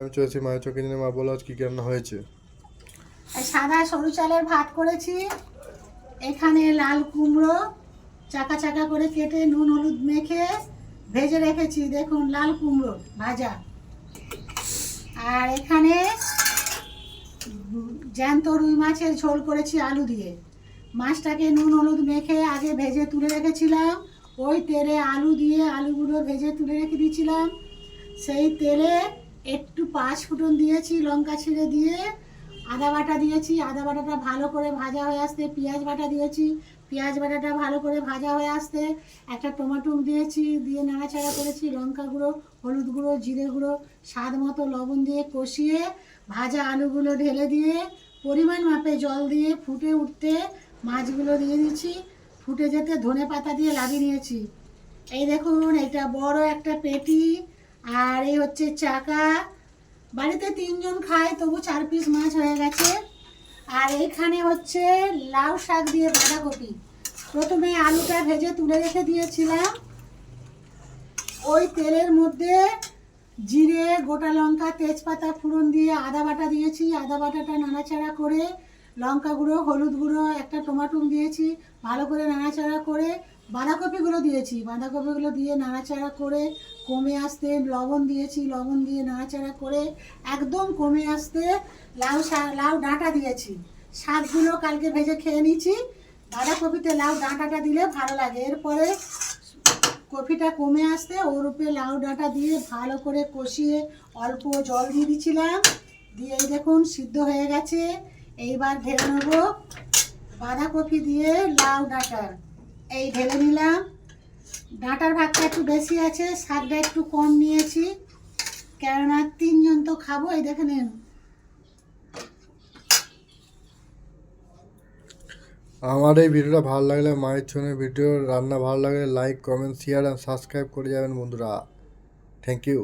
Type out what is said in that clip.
আমি চলেছি মায়ের চোখে জেনে। মা বলো আজ কি রান্না হয়েছে। সাদা সরু চালের ভাত করেছি। এখানে লাল কুমড়ো চাকা চাকা করে কেটে নুন হলুদ মেখে ভেজে রেখেছি, দেখুন লাল কুমড়ো ভাজা। আর এখানে জ্যান্ত রুই মাছের ঝোল করেছি আলু দিয়ে। মাছটাকে নুন হলুদ মেখে আগে ভেজে তুলে রেখেছিলাম। ওই তেলে আলু দিয়ে আলুগুলো ভেজে তুলে রেখে দিয়েছিলাম। সেই তেলে একটু 5 ফোড়ন দিয়েছি, লঙ্কা ছিঁড়ে দিয়ে আদা বাটা দিয়েছি। আদা বাটাটা ভালো করে ভাজা হয়ে আসতে পেঁয়াজ বাটা দিয়েছি। পেঁয়াজ বাটাটা ভালো করে ভাজা হয়ে আসতে একটা টমেটো দিয়েছি, দিয়ে নাড়াচাড়া করেছি। লঙ্কা গুঁড়ো, হলুদ গুঁড়ো, জিরে গুঁড়ো, স্বাদ মতো লবণ দিয়ে কষিয়ে ভাজা আলুগুলো ঢেলে দিয়ে পরিমাণ মাপে জল দিয়ে ফুটে উঠতে মাছগুলো দিয়ে দিচ্ছি। ফুটে যেতে ধনে পাতা দিয়ে লাগিয়ে নিয়েছি। এই দেখুন, এটা বড় একটা পেটি। আর এই হচ্ছে চাকা। বাড়িতে 3 জন খায়, তবু 4 পিস মাছ হয়ে গেছে। আর এখানে হচ্ছে লাউ শাক দিয়ে বাঁধাকপি। প্রথমে আলুটা ভেজে তুলে রেখে দিয়েছিলাম। ওই তেলের মধ্যে জিরে, গোটা লঙ্কা, তেজপাতা ফোড়ন দিয়ে আদা বাটা দিয়েছি। আদা বাটাটা নাড়াচাড়া করে লঙ্কা গুঁড়ো, হলুদ গুঁড়ো, একটা টমেটো দিয়েছি। ভালো করে নাড়াচাড়া করে বাঁধাকপিগুলো দিয়েছি। বাঁধাকপিগুলো দিয়ে নাড়াচাড়া করে কমে আসতে লবণ দিয়েছি। লবণ দিয়ে নাড়াচাড়া করে একদম কমে আসতে লাউ ডাঁটা দিয়েছি। শাকগুলো কালকে ভেজে খেয়ে নিয়েছি। বাঁধাকপিতে লাউ ডাঁটাটা দিলে ভালো লাগে। এরপরে কপিটা কমে আসতে ওর উপরে লাউ ডাঁটা দিয়ে ভালো করে কষিয়ে অল্প জল দিয়ে দিচ্ছিলাম। দিয়ে এই দেখুন সিদ্ধ হয়ে গেছে। এইবার ঢেলে নেব বাঁধাকপি দিয়ে লাউ ডাঁটা। এই ঢেলে নিলাম। ডাঁটার ভাগটা একটু বেশি আছে, শাকটা একটু কম নিয়েছি, কেননা 3 জন তো খাবো। এই দেখে নিন। আমার এই ভিডিওটা ভালো লাগলে, মায়ের ছোঁয়া ভিডিও রান্না ভালো লাগলে লাইক, কমেন্ট, শেয়ার আর সাবস্ক্রাইব করে যাবেন বন্ধুরা। Thank you.